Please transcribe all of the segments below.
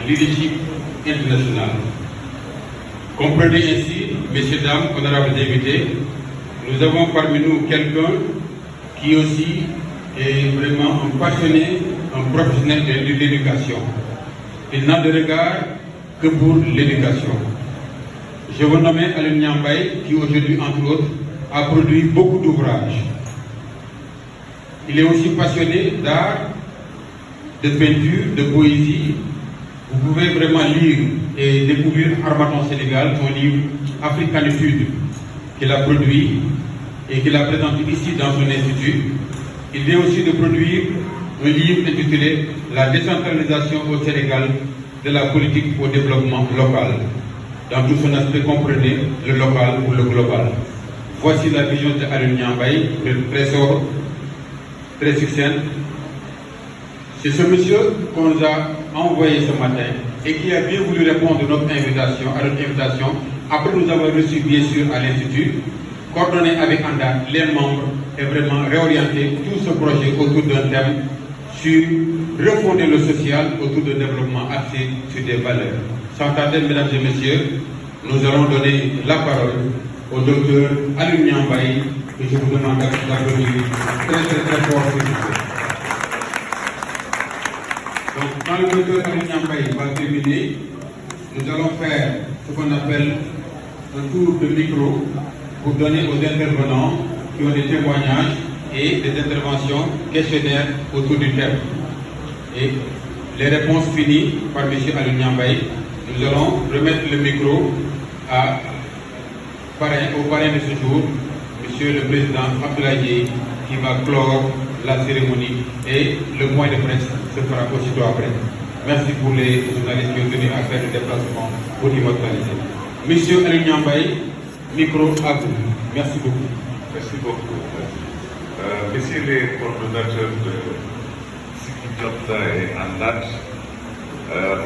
leadership international. Comprenez ainsi, messieurs, dames, honorables invités, nous avons parmi nous quelqu'un qui aussi est vraiment un passionné, un professionnel de l'éducation. Il n'a de regard que pour l'éducation. Je vous nomme Alioune Niang Mbaye, qui aujourd'hui, entre autres, a produit beaucoup d'ouvrages. Il est aussi passionné d'art, de peinture, de poésie. Vous pouvez vraiment lire et découvrir Harmattan Sénégal, son livre Africanitude, qu'il a produit et qu'il a présenté ici dans son institut. Il vient aussi de produire un livre intitulé La décentralisation au Sénégal de la politique au développement local. Dans tout son aspect, comprenez le local ou le global. Voici la vision de Alioune Niang Mbaye, très sobre, très succincte. C'est ce monsieur qu'on nous a envoyé ce matin et qui a bien voulu répondre à notre invitation, après nous avoir reçu bien sûr à l'Institut, coordonné avec ANDAT, les membres, et vraiment réorienter tout ce projet autour d'un thème sur refonder le social autour d'un développement axé sur des valeurs. Sans tarder, mesdames et messieurs, nous allons donner la parole au docteur Alioune Niang Mbaye, et je vous demande d'applaudir très fort s'il vous plaît. Donc, quand le docteur Alioune Niang Mbaye va terminer, nous allons faire ce qu'on appelle un tour de micro pour donner aux intervenants qui ont des témoignages et des interventions questionnaires autour du thème. Et les réponses finies par M. Alioune Niang Mbaye, nous allons remettre le micro au parrain de ce jour, M. le Président Abdoulaye Dièye, qui va clore la cérémonie et le point de presse se fera aussitôt après. Merci pour les journalistes qui ont tenu à faire le déplacement pour l'immortaliser. Monsieur Alioune Niang Mbaye, micro à vous. Merci beaucoup. Merci beaucoup. Messieurs les coordonnateurs de Siki Diopta et ANDAT,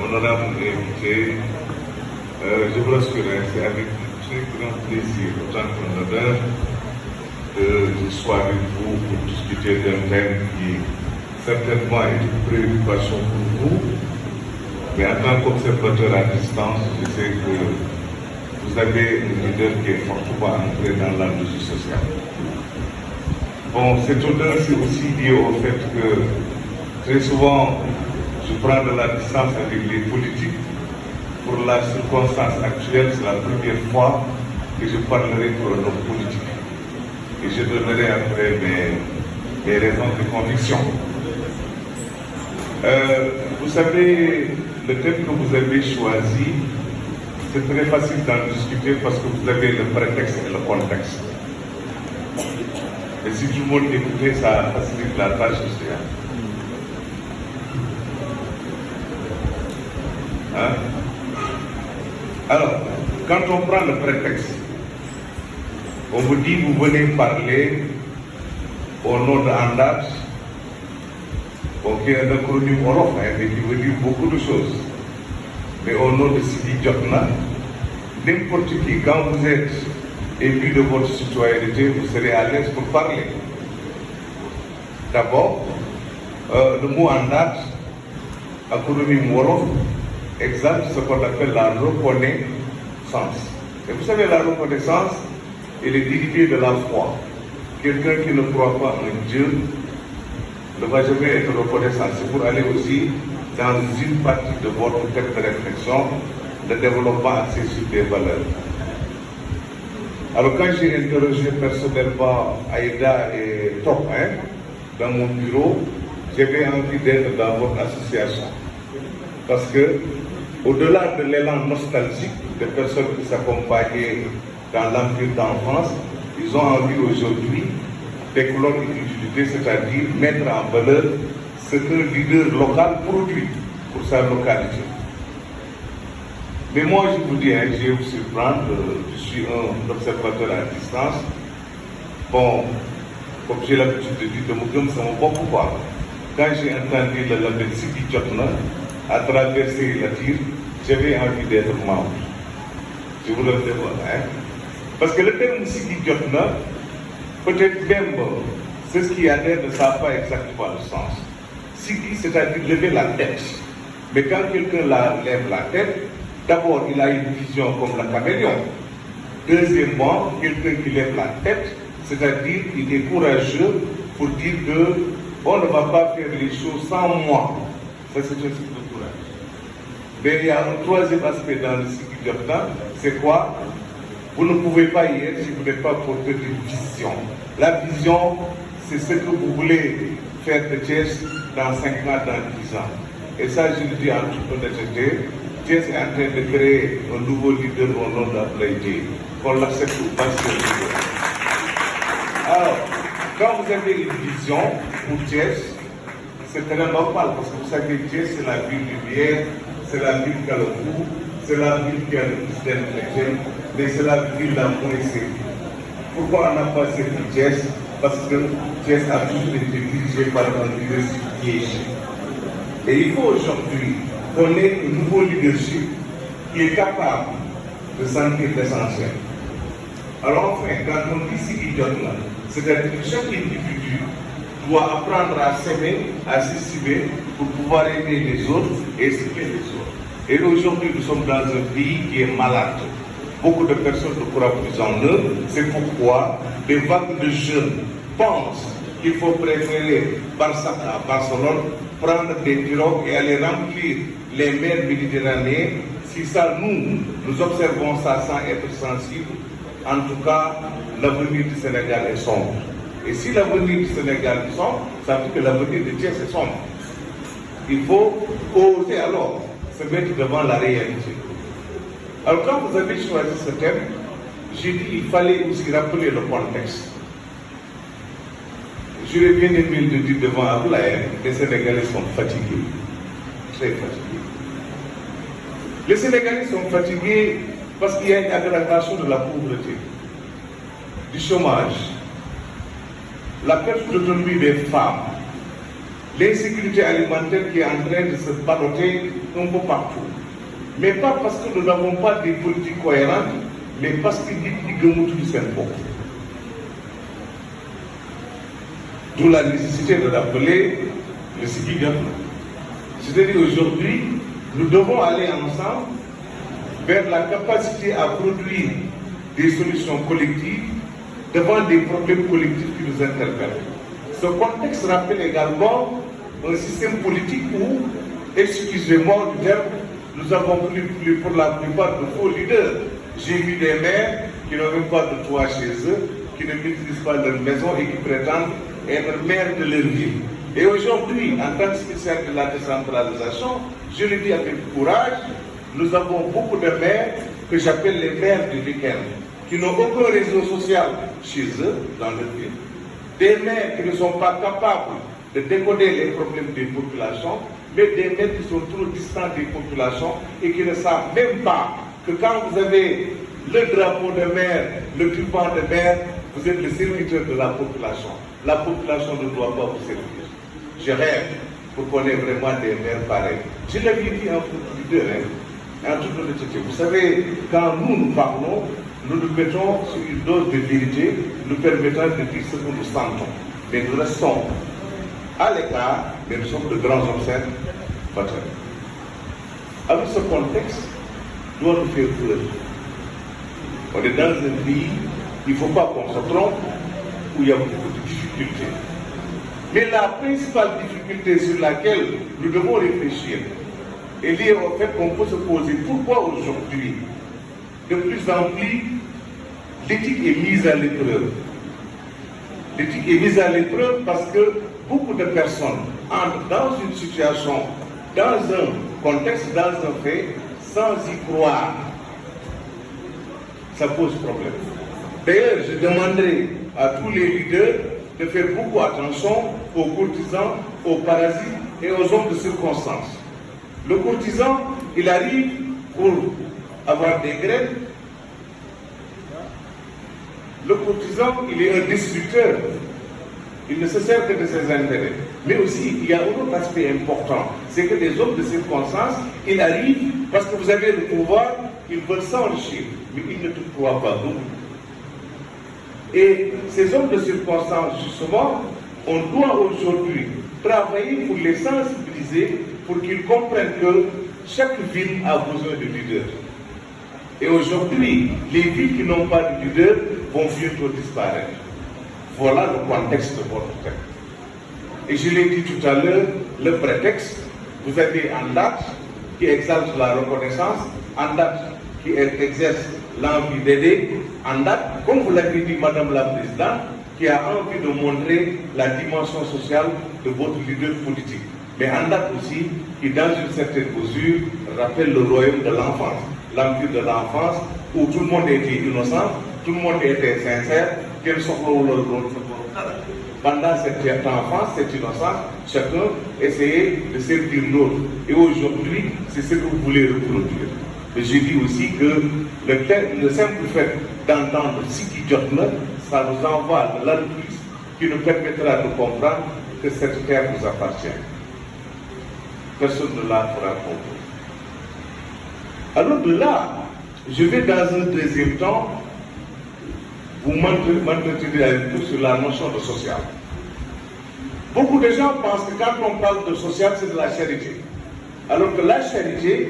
honorables invités, je vous rassure, c'est avec très grand plaisir, autant qu'honneur, que je sois avec vous pour discuter d'un thème qui certainement est une préoccupation pour vous, mais en tant qu'observateur à distance, je sais que vous avez un leader qui est fortement entré dans la vie sociale. Bon, cette honneur, c'est aussi lié au fait que très souvent, je prends de la distance avec les politiques. Pour la circonstance actuelle, c'est la première fois que je parlerai pour un homme politique. Et je donnerai après mes raisons de conviction. Vous savez, le thème que vous avez choisi, c'est très facile d'en discuter parce que vous avez le prétexte et le contexte. Et si tout le monde écoutait, ça facilite la tâche aussi. Hein? Alors, quand on prend le prétexte, on vous dit, vous venez parler au nom de ANDAT, qui est un acronyme Wolof, mais qui veut dire beaucoup de choses. Mais au nom de Siki Diopta, n'importe qui, quand vous êtes élu de votre citoyenneté, vous serez à l'aise pour parler. D'abord, le mot ANDAT, acronyme Wolof, exalte ce qu'on appelle la reconnaissance. Et vous savez, la reconnaissance, elle est dérivée de la foi. Quelqu'un qui ne croit pas en Dieu ne va jamais être reconnaissant. C'est pour aller aussi dans une partie de votre thème de réflexion, le développement axé sur des valeurs. Alors quand j'ai interrogé personnellement Aïda et Top dans mon bureau, j'avais envie d'être dans votre association. Parce que, au-delà de l'élan nostalgique des personnes qui s'accompagnaient dans l'empire d'enfance, ils ont envie aujourd'hui d'éclore une utilité, c'est-à-dire mettre en valeur ce qu'un leader local produit pour sa localité. Mais moi, je vous dis, je vais vous surprendre, je suis un observateur à distance. Bon, comme j'ai l'habitude de dire, de me ça m'a beaucoup parlé. Quand j'ai entendu le label Siki Diopta à traverser la tire, j'avais envie d'être membre. Je vous le demande, Parce que le terme Siki Diopta, peut-être même ceux qui adhèrent ne savent pas exactement le sens. Siki, c'est-à-dire lever la tête. Mais quand quelqu'un lève la tête, d'abord, il a une vision comme la caméléon. Deuxièmement, quelqu'un qui lève la tête, c'est-à-dire qu'il est courageux pour dire qu'on ne va pas faire les choses sans moi. Ça, c'est un signe de courage. Mais il y a un troisième aspect dans le cycle d'Opta, c'est quoi? Vous ne pouvez pas y être si vous n'êtes pas porteur d'une vision. La vision, c'est ce que vous voulez faire de Thiès dans 5 ans, dans 10 ans. Et ça, je le dis en toute honnêteté, Thiès est en train de créer un nouveau leader au nom d'Ablaïdé. Qu'on l'accepte ou pas, c'est le leader. Alors, quand vous avez une vision pour Thiès, c'est très normal parce que vous savez que Thiès, c'est la ville lumière, c'est la ville qui a le goût, c'est la ville qui a le plus d'intellectuels, mais c'est la ville la moins série. Pourquoi on n'a pas cette Thiès? Parce que Thiès a toujours été dirigé par un leadership piégé. Et il faut aujourd'hui qu'on ait un nouveau leadership qui est capable de sentir l'essentiel. Alors enfin, quand on dit si idiote là, c'est-à-dire que chaque individu doit apprendre à s'aimer, à s'estimer pour pouvoir aimer les autres et estimer les autres. Et aujourd'hui, nous sommes dans un pays qui est malade. Beaucoup de personnes ne croient plus en eux. C'est pourquoi des vagues de jeunes pensent qu'il faut préférer Barça à Barcelone, prendre des pirogues et aller remplir les mers méditerranéennes. Si ça, nous observons ça sans être sensibles, en tout cas, l'avenir du Sénégal est sombre. Et si l'avenir du Sénégal est sombre, ça veut dire que l'avenir de Thiès est sombre. Il faut oser alors se mettre devant la réalité. Alors quand vous avez choisi ce thème, j'ai dit qu'il fallait aussi rappeler le contexte. J'aurais bien aimé le dire devant Ablaï, les Sénégalais sont fatigués, très fatigués. Les Sénégalais sont fatigués parce qu'il y a une aggravation de la pauvreté, du chômage, la perte d'autonomie des femmes, l'insécurité alimentaire qui est en train de se balloter un peu partout. Mais pas parce que nous n'avons pas des politiques cohérentes, mais parce que nous avons tout le monde. D'où la nécessité de rappeler le Sikigam. C'est-à-dire aujourd'hui, nous devons aller ensemble vers la capacité à produire des solutions collectives devant des problèmes collectifs qui nous interpellent. Ce contexte rappelle également un système politique où, excusez-moi du terme, nous avons plus pour la plupart de faux leaders. J'ai vu des maires qui n'ont même pas de toit chez eux, qui ne maîtrisent pas leur maison et qui prétendent être maires de leur ville. Et aujourd'hui, en tant que spécialiste de la décentralisation, je le dis avec courage, nous avons beaucoup de maires que j'appelle les maires du week-end, qui n'ont aucun réseau social chez eux, dans leur ville. Des maires qui ne sont pas capables de décoder les problèmes des populations, mais des maires qui sont trop distants des populations et qui ne savent même pas que quand vous avez le drapeau de maire, le turban de maire, vous êtes le serviteur de la population. La population ne doit pas vous servir. Je rêve pour qu'on ait vraiment des maires pareils. Je l'avais dit en toute leader, en toute honnêteté. Vous savez, quand nous parlons, nous nous mettons sur une dose de vérité, nous permettant de dire ce que nous sentons. Mais nous restons à l'écart, mais nous sommes de grands observateurs. Avec ce contexte, doit nous faire peur. On est dans un pays, il ne faut pas qu'on se trompe, où il y a beaucoup de difficultés. Mais la principale difficulté sur laquelle nous devons réfléchir est liée au fait qu'on peut se poser pourquoi aujourd'hui, de plus en plus, l'éthique est mise à l'épreuve. L'éthique est mise à l'épreuve parce que beaucoup de personnes entrent dans une situation, dans un contexte, dans un fait, sans y croire. Ça pose problème. D'ailleurs, je demanderai à tous les leaders de faire beaucoup attention aux courtisans, aux parasites et aux hommes de circonstance. Le courtisan, il arrive pour avoir des graines. Le courtisan, il est un destructeur. Il ne se sert que de ses intérêts. Mais aussi, il y a un autre aspect important. C'est que les hommes de circonstance, ils arrivent parce que vous avez le pouvoir, ils veulent s'enrichir. Mais ils ne te croient pas. Donc. Et ces hommes de circonstance, justement, on doit aujourd'hui travailler pour les sensibiliser pour qu'ils comprennent que chaque ville a besoin de leaders. Et aujourd'hui, les villes qui n'ont pas de leader vont bientôt disparaître. Voilà le contexte de votre texte. Et je l'ai dit tout à l'heure, le prétexte, vous avez un date qui exalte la reconnaissance, un date qui exerce l'envie d'aider, un date, comme vous l'avez dit Madame la Présidente, qui a envie de montrer la dimension sociale de votre leader politique. Mais un date aussi qui, dans une certaine mesure, rappelle le royaume de l'enfance, l'empire de l'enfance, où tout le monde était innocent, tout le monde était sincère, quel soit le pendant cette enfance, cette innocence, chacun essayait de servir l'autre. Et aujourd'hui, c'est ce que vous voulez reproduire. Mais je dis aussi que le simple fait d'entendre ce qui jotte là, ça nous envoie de l'altruisme qui nous permettra de comprendre que cette terre nous appartient. Personne ne la fera comprendre. Alors de là, je vais dans un deuxième temps vous m'entretenir avec vous sur la notion de social. Beaucoup de gens pensent que quand on parle de social, c'est de la charité. Alors que la charité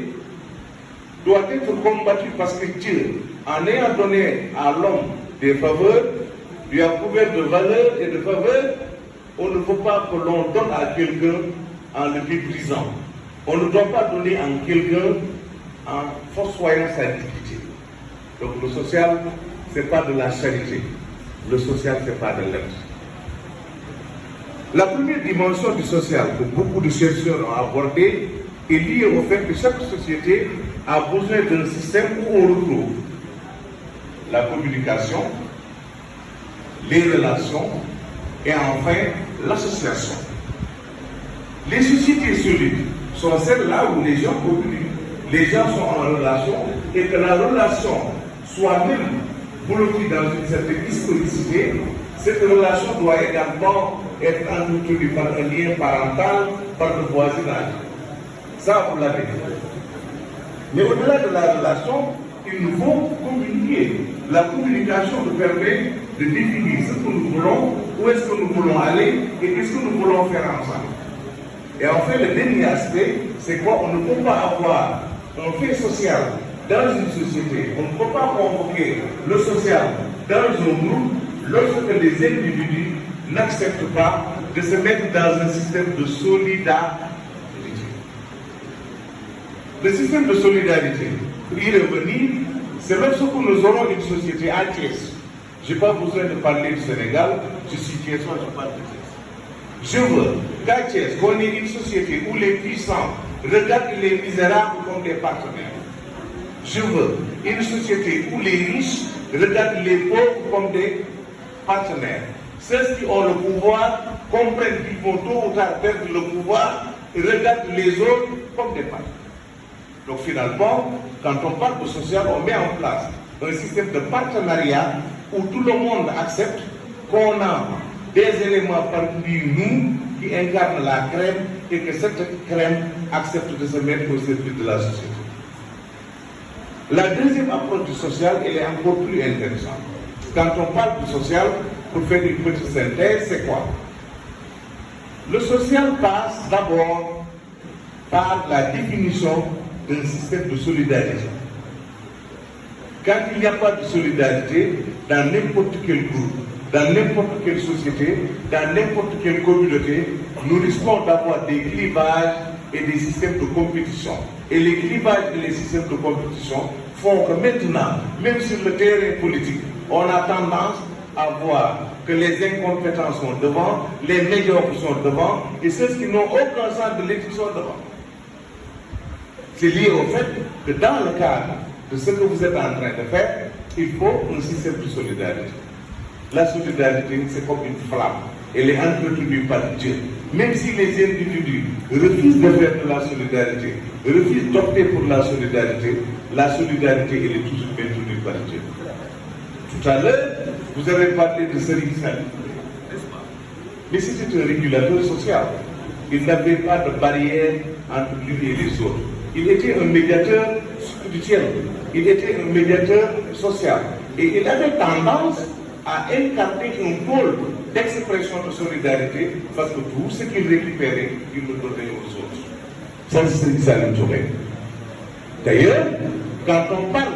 doit être combattue parce que Dieu, en ayant donné à l'homme des faveurs, lui a couvert de valeurs et de faveurs. On ne veut pas que l'on donne à quelqu'un en le méprisant. On ne doit pas donner à quelqu'un en fossoyant sa dignité. Donc le social, ce n'est pas de la charité. Le social, ce n'est pas de l'aide. La première dimension du social que beaucoup de chercheurs ont abordée est liée au fait que chaque société a besoin d'un système où on retrouve la communication, les relations et enfin l'association. Les sociétés solides sont celles-là où les gens communiquent, les gens sont en relation et que la relation soit même bloquée dans une certaine historicité. Cette relation doit également être entretenue par un lien parental, par le voisinage. Ça, vous l'avez dit. Mais au-delà de la relation, il nous faut communiquer. La communication nous permet de définir ce que nous voulons, où est-ce que nous voulons aller et qu'est-ce que nous voulons faire ensemble. Et enfin, le dernier aspect, c'est quoi? On ne peut pas avoir un fait social dans une société. On ne peut pas convoquer le social dans un groupe lorsque les individus n'acceptent pas de se mettre dans un système de solidarité. Le système de solidarité, pour y revenir, c'est lorsque nous aurons une société à Thiès. Je n'ai pas besoin de parler du Sénégal, je suis Thiessois, je parle de Thiès. Je veux qu'à Thiès, qu'on ait une société où les puissants regardent les misérables comme des partenaires. Je veux une société où les riches regardent les pauvres comme des partenaires. Ceux qui ont le pouvoir comprennent qu'ils vont tôt ou tard perdre le pouvoir et regardent les autres comme des partenaires. Donc finalement, quand on parle de social, on met en place un système de partenariat où tout le monde accepte qu'on a des éléments parmi nous qui incarnent la crème et que cette crème accepte de se mettre au service de la société. La deuxième approche du social, elle est encore plus intéressante. Quand on parle du social, pour faire une petite synthèse, c'est quoi? Le social passe d'abord par la définition d'un système de solidarité. Quand il n'y a pas de solidarité, dans n'importe quel groupe, dans n'importe quelle société, dans n'importe quelle communauté, nous risquons d'avoir des clivages et des systèmes de compétition. Et les clivages et les systèmes de compétition font que maintenant, même sur le terrain politique, on a tendance à voir que les incompétents sont devant, les médiocres sont devant, et ceux qui n'ont aucun sens de l'éthique sont devant. C'est lié au fait que dans le cadre de ce que vous êtes en train de faire, il faut un système de solidarité. La solidarité, c'est comme une flamme. Elle est entretenue par Dieu. Même si les individus refusent de faire de la solidarité, refusent d'opter pour la solidarité elle est toujours maintenue par Dieu. Tout à l'heure, vous avez parlé de Serigne Sall, n'est-ce pas? Mais c'était un régulateur social. Il n'avait pas de barrière entre lui et les autres. Il était un médiateur spirituel, il était un médiateur social. Et il avait tendance à incarner un pôle d'expression de solidarité parce que tout ce qu'il récupérait, il le donnait aux autres. Ça, c'est Salim Touré. D'ailleurs, quand on parle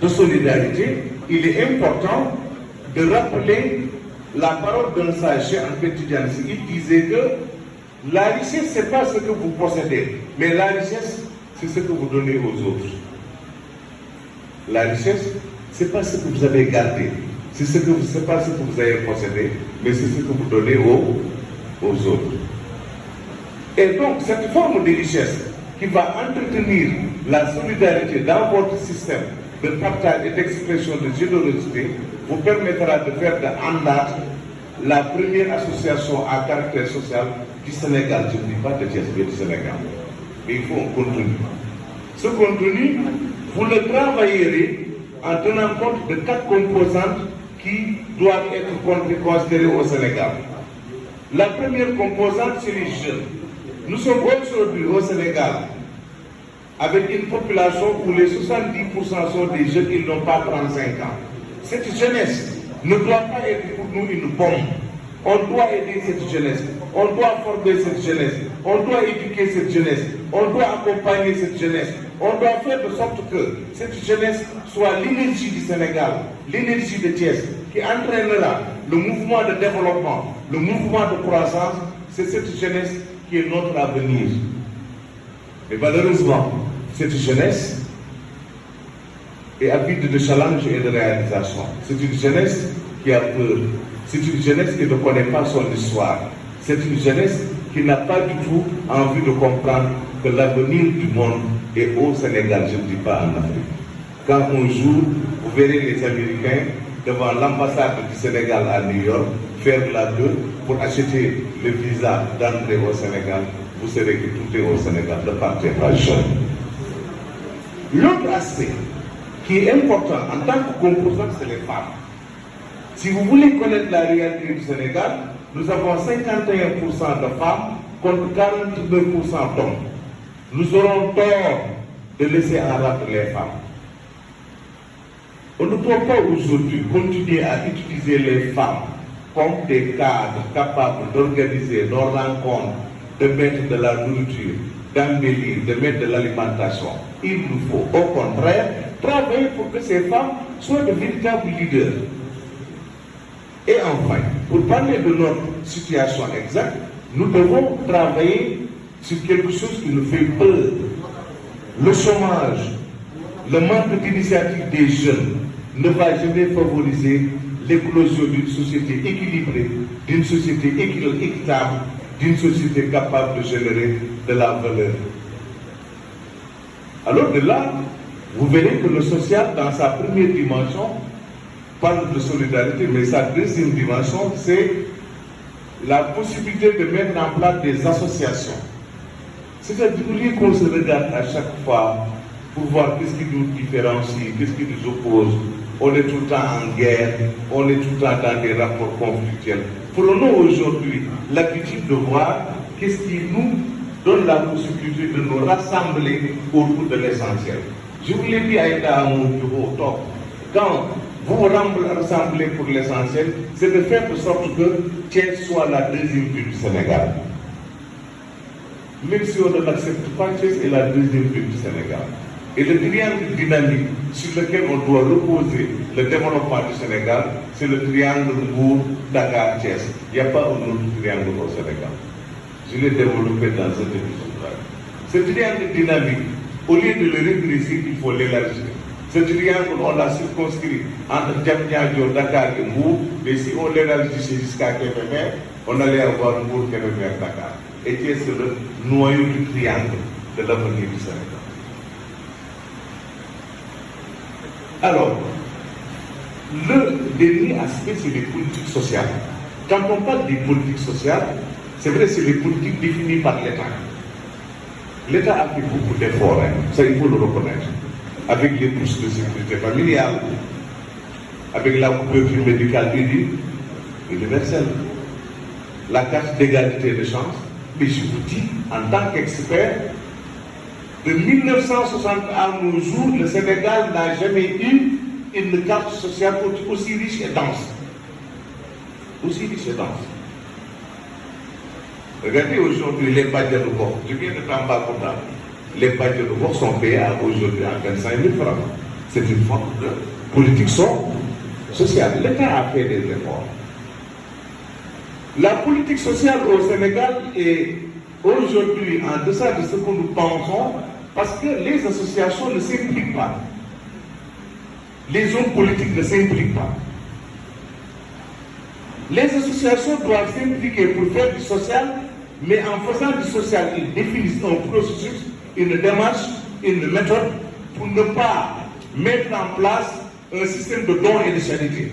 de solidarité, il est important de rappeler la parole d'un sage en Pétidiane. Il disait que la richesse, ce n'est pas ce que vous possédez, mais la richesse, c'est ce que vous donnez aux autres. La richesse, ce n'est pas ce que vous avez gardé, c'est pas ce que vous avez possédé, mais c'est ce que vous donnez aux autres. Et donc, cette forme de richesse qui va entretenir la solidarité dans votre système de partage et d'expression de générosité vous permettra de faire de Andat la première association à caractère social du Sénégal. Je ne dis pas de Thiès, mais du Sénégal. Mais il faut un contenu. Ce contenu, vous le travaillerez en tenant compte de 4 composantes qui doivent être considérées au Sénégal. La première composante, c'est les jeunes. Nous sommes aujourd'hui au Sénégal avec une population où les 70% sont des jeunes qui n'ont pas 35 ans. Cette jeunesse ne doit pas être pour nous une bombe. On doit aider cette jeunesse, on doit former cette jeunesse, on doit éduquer cette jeunesse, on doit accompagner cette jeunesse, on doit faire de sorte que cette jeunesse soit l'énergie du Sénégal, l'énergie de Thiès, qui entraînera le mouvement de développement, le mouvement de croissance. C'est cette jeunesse qui est notre avenir. Et malheureusement, cette jeunesse est avide de challenge et de réalisation. C'est une jeunesse qui a peur. C'est une jeunesse qui ne connaît pas son histoire. C'est une jeunesse qui n'a pas du tout envie de comprendre que l'avenir du monde est au Sénégal, je ne dis pas en Afrique. Quand un jour, vous verrez les Américains devant l'ambassade du Sénégal à New York faire la queue pour acheter le visa d'entrée au Sénégal, vous savez que tout est au Sénégal, ne partez pas jeune. L'autre aspect qui est important en tant que composant, c'est les femmes. Si vous voulez connaître la réalité du Sénégal, nous avons 51% de femmes contre 42% d'hommes. Nous aurons tort de laisser en rade les femmes. On ne doit pas aujourd'hui continuer à utiliser les femmes comme des cadres capables d'organiser nos rencontres, de mettre de la nourriture, d'embellir, de mettre de l'alimentation. Il nous faut au contraire travailler pour que ces femmes soient de véritables leaders. Et enfin, pour parler de notre situation exacte, nous devons travailler sur quelque chose qui nous fait peur. Le chômage, le manque d'initiative des jeunes ne va jamais favoriser l'éclosion d'une société équilibrée, d'une société équitable, d'une société capable de générer de la valeur. Alors de là, vous verrez que le social, dans sa première dimension, parle de solidarité, mais sa deuxième dimension, c'est la possibilité de mettre en place des associations. C'est-à-dire qu'on se regarde à chaque fois pour voir qu'est-ce qui nous différencie, qu'est-ce qui nous oppose. On est tout le temps en guerre, on est tout le temps dans des rapports conflictuels. Prenons aujourd'hui l'habitude de voir qu'est-ce qui nous donne la possibilité de nous rassembler autour de l'essentiel. Je vous l'ai dit à mon bureau, quand vous vous rassemblez pour l'essentiel, c'est de faire de sorte que Thiès soit la deuxième ville du Sénégal. Même si on ne l'accepte pas, Thiès est la deuxième ville du Sénégal. Et le triangle dynamique sur lequel on doit reposer le développement du Sénégal, c'est le triangle Bourg-Dakar-Thiès. Il n'y a pas un autre triangle au Sénégal. Je l'ai développé dans un épisode. Ce triangle dynamique, au lieu de le rétrécir, il faut l'élargir. Ce triangle, on l'a circonscrit entre Diamniadio, Dakar et Mbour, mais si on l'élargissait jusqu'à Kébémer, on allait avoir Mbour, Kébémer, Dakar. Et Thiès, c'est le noyau du triangle de l'avenir du Sénégal. Alors, le dernier aspect, c'est les politiques sociales. Quand on parle des politiques sociales, c'est vrai, c'est les politiques définies par l'État. L'État a fait beaucoup d'efforts, ça il faut le reconnaître. Avec les bourses de sécurité familiale, avec la couverture médicale universelle, la carte d'égalité de chance. Mais je vous dis, en tant qu'expert, de 1960 à nos jours, le Sénégal n'a jamais eu une carte sociale aussi riche et dense. Aussi riche et dense. Regardez aujourd'hui les budgets de bord. Je viens de Tambacounda. Les budgets de bord sont payés aujourd'hui à 25 000 francs. C'est une forme de politique sociale. L'État a fait des efforts. La politique sociale au Sénégal est aujourd'hui en deçà de ce que nous pensons parce que les associations ne s'impliquent pas. Les hommes politiques ne s'impliquent pas. Les associations doivent s'impliquer pour faire du social, mais en faisant du social, ils définissent un processus, une démarche, une méthode pour ne pas mettre en place un système de dons et de charité.